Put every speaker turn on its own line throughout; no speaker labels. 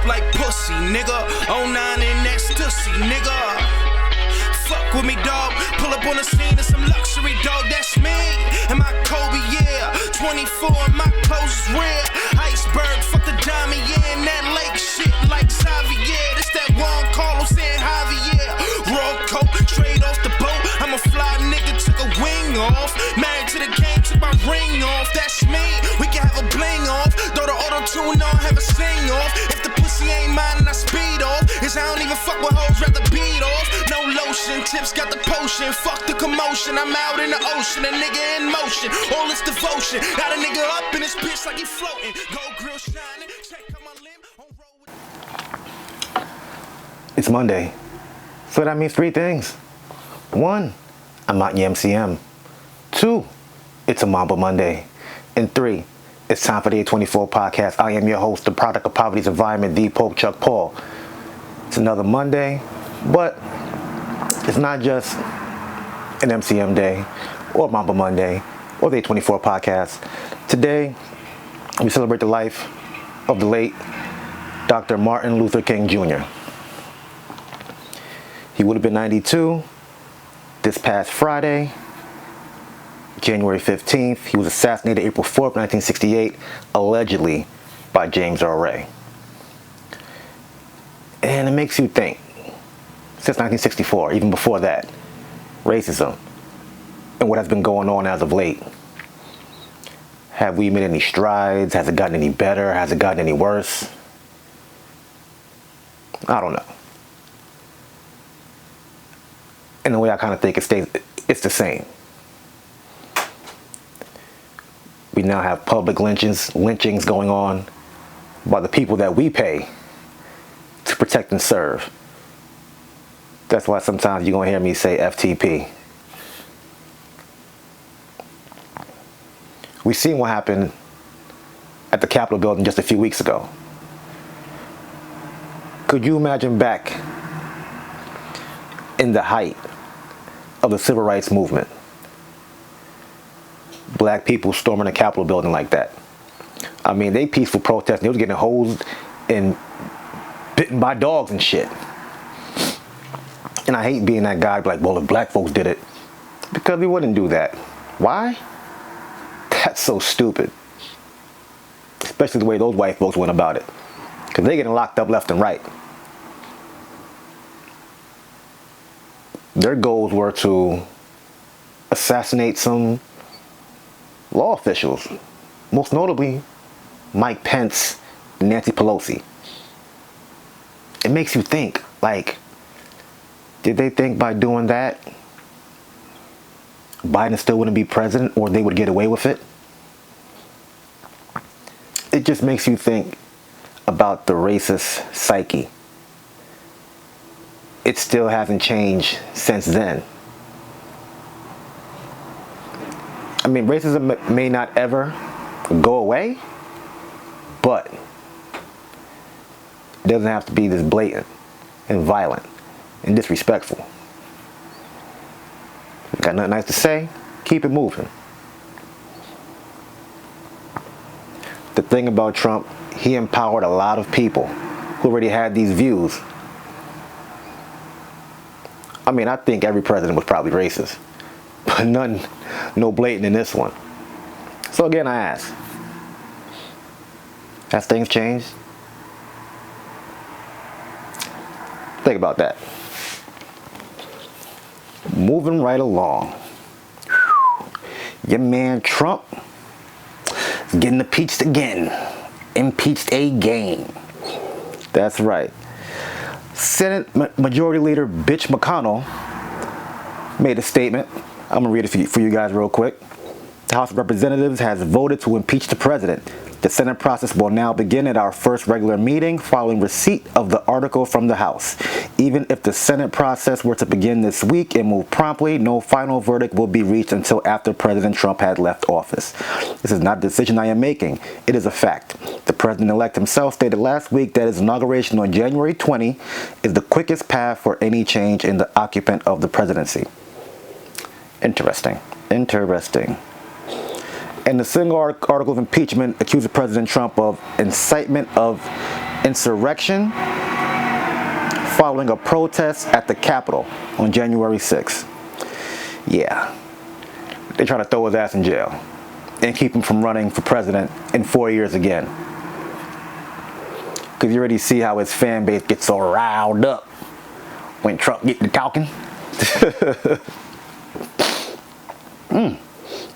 like pussy, nigga. 09 and ecstasy, nigga. Fuck with me, dog. Pull up on the scene of some luxury, dog. That's me. And my Kobe, yeah. 24 and my clothes is rare. Iceberg, fuck the diamond, yeah. And that lake shit like Xavier. This that Juan Carlos and Javier. Raw coat, straight off the boat. I'm a fly nigga, took a wing off. Married to the game, took my ring off. That's me. We can have a bling off. Throw the auto-tune on, have a sing off. If the pussy ain't mine and I speed off. Cause I don't even fuck with hoes, rather beat off. No lotion, tips got the potion. Fuck the commotion, I'm out in the ocean. A nigga in motion, all this devotion. Got a nigga up in his bitch like he floating. Gold grill shining, check out my limb. On roll with...
It's Monday. So that means three things. One, I'm out in the MCM. Two, it's a Mamba Monday. And three, it's time for the A24 podcast. I am your host, the product of poverty's environment, the Pope Chuck Paul. It's another Monday, but it's not just an MCM day or Mamba Monday or the A24 podcast. Today, we celebrate the life of the late Dr. Martin Luther King Jr. He would have been 92 this past Friday, January 15th. He was assassinated April 4th, 1968, allegedly by James Earl Ray. And it makes you think, since 1964, even before that, racism and what has been going on as of late. Have we made any strides? Has it gotten any better? Has it gotten any worse? I don't know. In the way I kind of think it's the same. We now have public lynchings going on by the people that we pay to protect and serve. That's why sometimes you're going to hear me say FTP. We seen what happened at the Capitol building just a few weeks ago. Could you imagine back in the height of the civil rights movement, black people storming the Capitol building like that? I mean, they peaceful protesting. They was getting hosed and bitten by dogs and shit. And I hate being that guy like, well, if black folks did it, because we wouldn't do that. Why? That's so stupid. Especially the way those white folks went about it. Because they're getting locked up left and right. Their goals were to assassinate some law officials. Most notably, Mike Pence and Nancy Pelosi. It makes you think, like, did they think by doing that, Biden still wouldn't be president or they would get away with it? It just makes you think about the racist psyche. It still hasn't changed since then. I mean, racism may not ever go away, but it doesn't have to be this blatant and violent and disrespectful. Got nothing nice to say? Keep it moving. The thing about Trump, he empowered a lot of people who already had these views. I mean, I think every president was probably racist, but no blatant in this one. So again, I ask, has things changed? Think about that. Moving right along. Your man Trump is getting impeached again. Impeached again. That's right. Senate Majority Leader Bitch McConnell made a statement. I'm going to read it for you guys real quick. The House of Representatives has voted to impeach the president. The Senate process will now begin at our first regular meeting following receipt of the article from the House. Even if the Senate process were to begin this week and move promptly, no final verdict will be reached until after President Trump had left office. This is not a decision I am making. It is a fact. The president-elect himself stated last week that his inauguration on January 20 is the quickest path for any change in the occupant of the presidency. Interesting. And the single article of impeachment accuses President Trump of incitement of insurrection following a protest at the Capitol on January 6th. Yeah, they try to throw his ass in jail and keep him from running for president in 4 years again. Because you already see how his fan base gets so riled up when Trump gets to talking.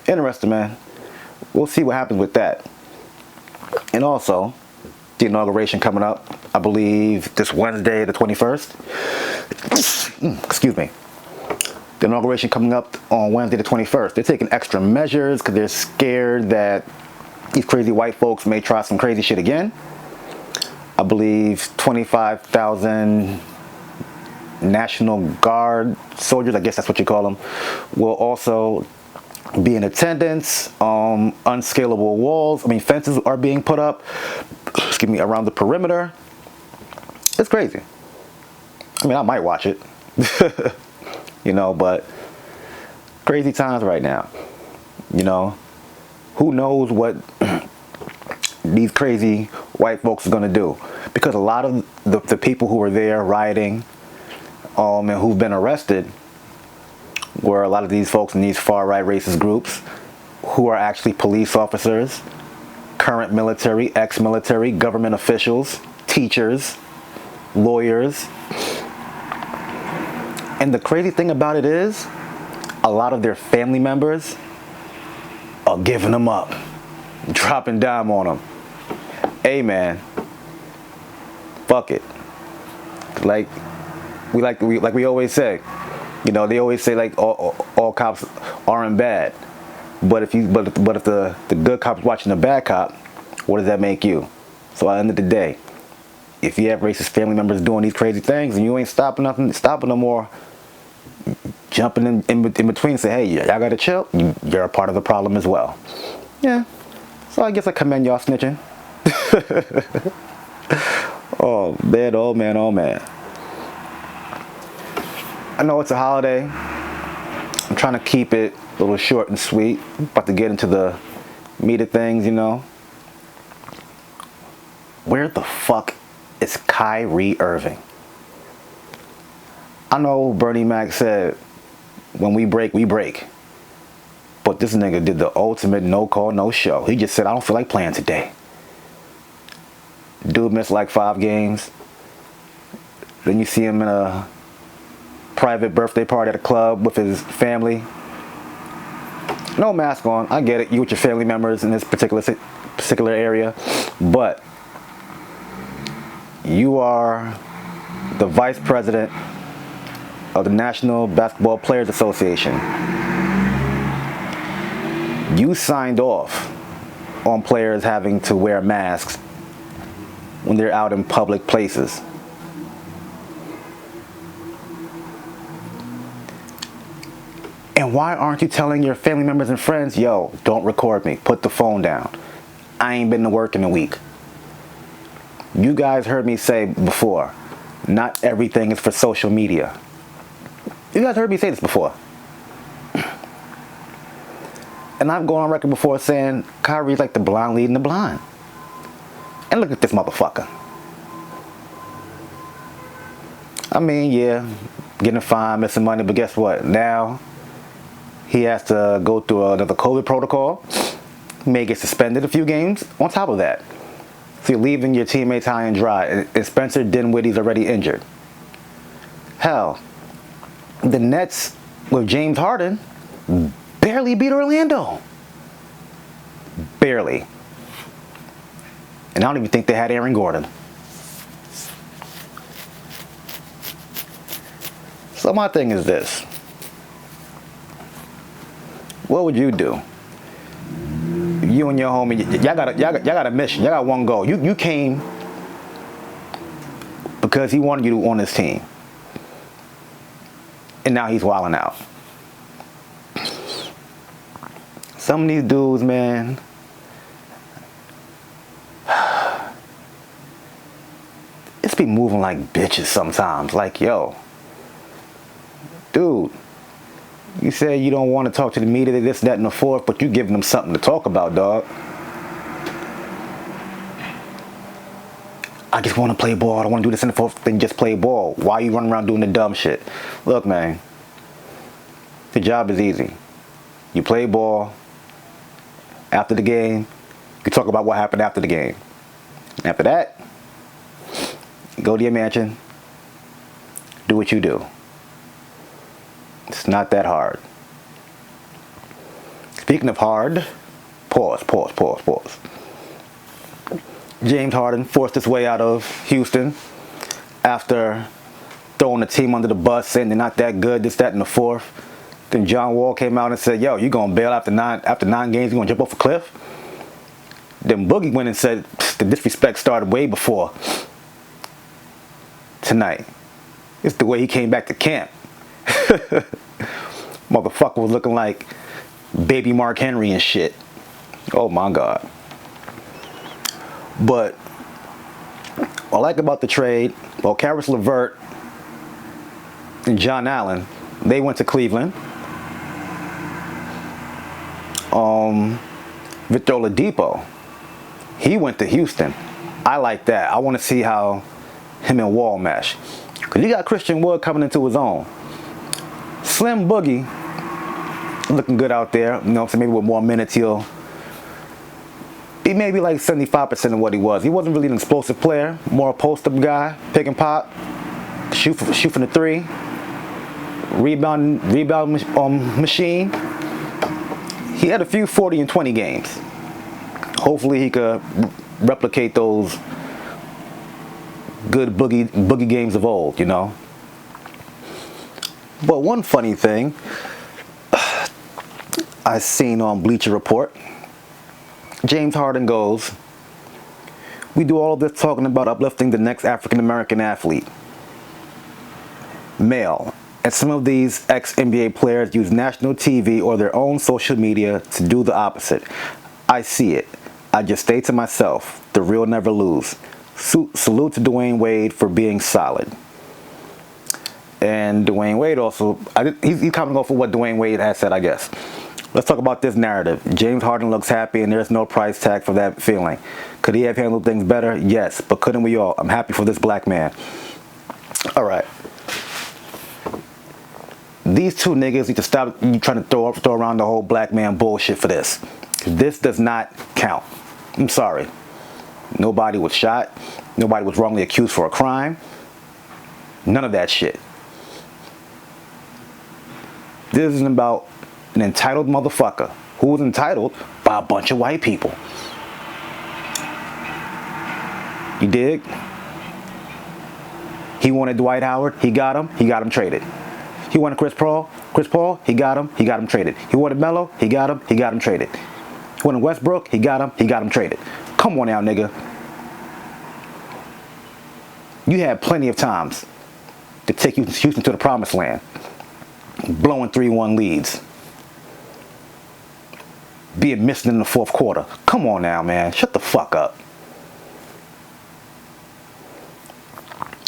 Interesting, man. We'll see what happens with that. And also, the inauguration coming up, I believe this Wednesday, the 21st. Excuse me. The inauguration coming up on Wednesday the 21st. They're taking extra measures because they're scared that these crazy white folks may try some crazy shit again. I believe 25,000 National Guard soldiers, I guess that's what you call them, will also be in attendance. Unscalable walls, fences are being put up, excuse me, around the perimeter. It's crazy. I might watch it. But crazy times right now. Who knows what these crazy white folks are going to do. Because a lot of the people who were there rioting and who've been arrested were a lot of these folks in these far-right racist groups who are actually police officers, current military, ex-military, government officials, teachers, lawyers. And the crazy thing about it is, a lot of their family members are giving them up, dropping dime on them. Hey man, fuck it. Like we always say, they always say like all cops aren't bad, but if the good cop's watching the bad cop, what does that make you? So at the end of the day, if you have racist family members doing these crazy things and you ain't stopping them or jumping in between, say, hey, y'all gotta chill, you're a part of the problem as well. Yeah. So I guess I commend y'all snitching. Oh man, oh man, oh man. I know it's a holiday. I'm trying to keep it a little short and sweet. I'm about to get into the meat of things, Where the fuck is Kyrie Irving? I know Bernie Mac said, when we break, we break. But this nigga did the ultimate no call, no show. He just said, I don't feel like playing today. Dude missed like 5 games. Then you see him in a private birthday party at a club with his family. No mask on. I get it. You with your family members in this particular area. But you are the vice president of the National Basketball Players Association. You signed off on players having to wear masks when they're out in public places. And why aren't you telling your family members and friends, yo, don't record me, put the phone down. I ain't been to work in a week. You guys heard me say before, not everything is for social media. You guys heard me say this before. And I've gone on record before saying Kyrie's like the blind leading the blind. And look at this motherfucker. Yeah, getting fined, missing money, but guess what? Now he has to go through another COVID protocol. May get suspended a few games on top of that. So you're leaving your teammates high and dry. And Spencer Dinwiddie's already injured. Hell, the Nets with James Harden barely beat Orlando. Barely. And I don't even think they had Aaron Gordon. So my thing is this. What would you do? You and your homie, y'all got a mission. Y'all got one goal. You came because he wanted you on his team. And now he's wilding out. Some of these dudes, man, it's be moving like bitches sometimes. Like, yo, dude, you said you don't want to talk to the media, this, that, and the fourth, but you giving them something to talk about, dog. I just want to play ball. I don't want to do this in the fourth thing. Just play ball. Why are you running around doing the dumb shit? Look, man. The job is easy. You play ball. After the game, you talk about what happened after the game. After that, go to your mansion. Do what you do. It's not that hard. Speaking of hard, pause. James Harden forced his way out of Houston after throwing the team under the bus, saying they're not that good, this, that, and the fourth. Then John Wall came out and said, yo, you gonna bail after nine games, you gonna jump off a cliff? Then Boogie went and said the disrespect started way before tonight. It's the way he came back to camp. Motherfucker was looking like baby Mark Henry and shit. Oh my God. But what I like about the trade, well, Karis LeVert and John Allen, they went to Cleveland. Victor Oladipo, he went to Houston. I like that. I want to see how him and Wall mesh. Because you got Christian Wood coming into his own. Slim Boogie looking good out there. You know what I'm saying? Maybe with more minutes he'll be maybe like 75% of what he was. He wasn't really an explosive player. More a post-up guy. Pick and pop. Shoot from the three. Rebound machine. He had a few 40 and 20 games. Hopefully he could replicate those good boogie games of old, you know. But one funny thing I seen on Bleacher Report, James Harden goes, we do all of this talking about uplifting the next African American athlete, male. And some of these ex-NBA players use national TV or their own social media to do the opposite. I see it. I just stay to myself. The real never lose. Salute to Dwayne Wade for being solid. And Dwayne Wade also, he's coming off of what Dwayne Wade has said, I guess. Let's talk about this narrative. James Harden looks happy and there's no price tag for that feeling. Could he have handled things better? Yes, but couldn't we all? I'm happy for this black man. All right. These two niggas need to stop trying to throw around the whole black man bullshit for this. This does not count. I'm sorry. Nobody was shot. Nobody was wrongly accused for a crime. None of that shit. This isn't about an entitled motherfucker who was entitled by a bunch of white people. You dig? He wanted Dwight Howard. He got him traded. He wanted Chris Paul, he got him traded. He wanted Melo, he got him traded. He wanted Westbrook, he got him traded. Come on now, nigga. You had plenty of times to take Houston to the promised land. Blowing 3-1 leads. Being missing in the fourth quarter. Come on now, man. Shut the fuck up.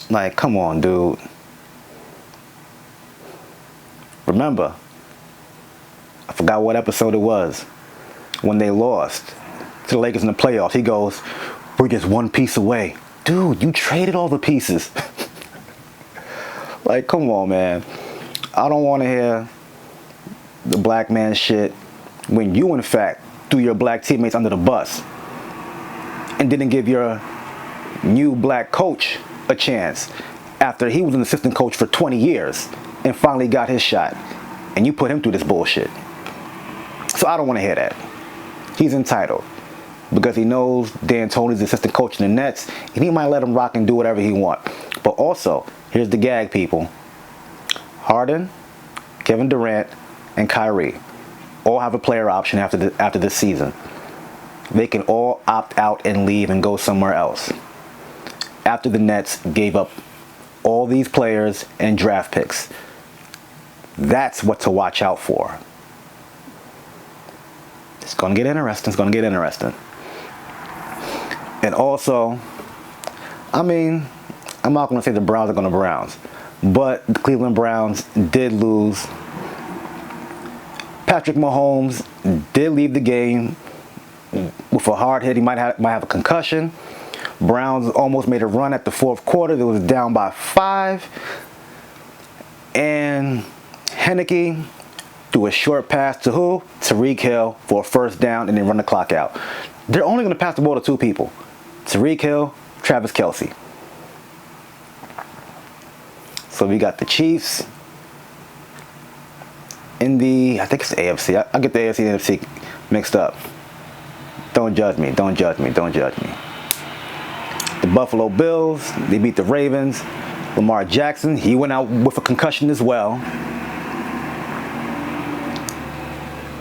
Like, come on, dude. Remember, I forgot what episode it was, when they lost to the Lakers in the playoffs. He goes, we're just one piece away. Dude, you traded all the pieces. Like, come on, man. I don't want to hear the black man shit when you, in fact, threw your black teammates under the bus and didn't give your new black coach a chance after he was an assistant coach for 20 years. And finally got his shot. And you put him through this bullshit. So I don't want to hear that. He's entitled. Because he knows D'Antoni's the assistant coach in the Nets. And he might let him rock and do whatever he wants. But also, here's the gag, people. Harden, Kevin Durant, and Kyrie all have a player option after this season. They can all opt out and leave and go somewhere else. After the Nets gave up all these players and draft picks. That's what to watch out for. It's going to get interesting. And also, I mean, I'm not going to say the Browns are going to Browns, but the Cleveland Browns did lose. Patrick Mahomes did leave the game with a hard hit. He might have a concussion. Browns almost made a run at the fourth quarter. It was down by 5. And Henneke threw a short pass to who? Tyreek Hill for a first down and then run the clock out. They're only going to pass the ball to 2 people. Tyreek Hill, Travis Kelce. So we got the Chiefs in the, I think it's the AFC. I get the AFC and NFC mixed up. Don't judge me, don't judge me, don't judge me. The Buffalo Bills, they beat the Ravens. Lamar Jackson, he went out with a concussion as well.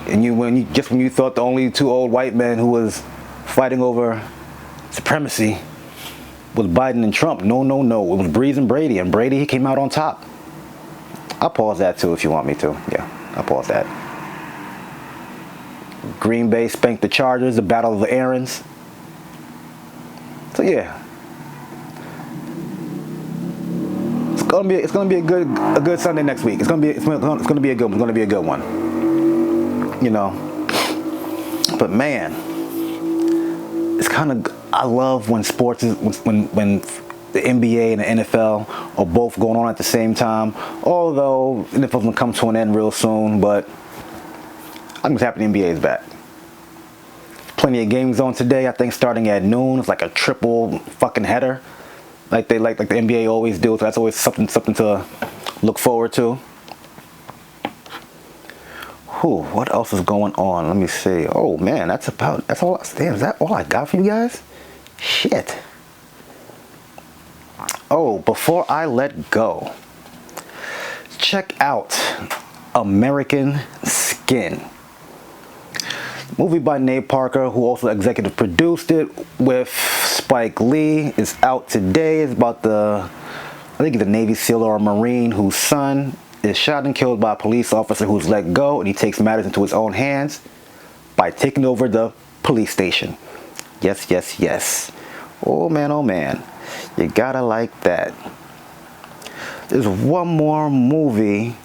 And when you thought the only 2 old white men who was fighting over supremacy was Biden and Trump. No. It was Breeze and Brady. And Brady, he came out on top. I'll pause that too if you want me to. Yeah, I'll pause that. Green Bay spanked the Chargers, the Battle of the Aarons. So yeah. It's gonna be a good Sunday next week. It's gonna be a good one. You know. But man, it's kind of, I love when sports is when the NBA and the NFL are both going on at the same time. Although the NFL will come to an end real soon, but I'm just happy the NBA is back. Plenty of games on today. I think starting at noon. It's like a triple fucking header, like the NBA always do. So that's always something to look forward to. What else is going on? Let me see. Oh man, that's all. Damn, is that all I got for you guys? Shit. Oh, before I let go, check out American Skin. Movie by Nate Parker, who also executive produced it with Spike Lee. It's out today. It's about I think he's a Navy SEAL or a Marine whose son is shot and killed by a police officer who's let go, and he takes matters into his own hands by taking over the police station. Yes. Oh man. You gotta like that. There's one more movie.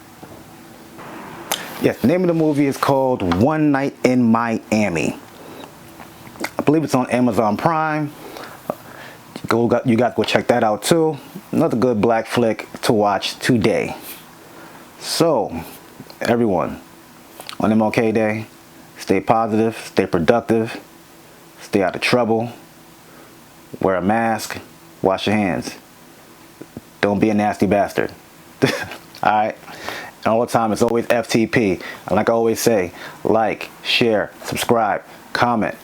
Yes, the name of the movie is called One Night in Miami. I believe it's on Amazon Prime. You guys go check that out too. Another good black flick to watch today. So, everyone, on MLK Day, stay positive, stay productive, stay out of trouble, wear a mask, wash your hands. Don't be a nasty bastard. Alright? And all the time, it's always FTP. And like I always say, like, share, subscribe, comment.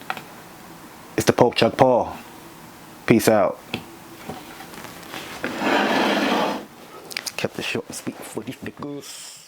It's the Pope Chuck Paul. Peace out. Kept the short and sweet for these niggas.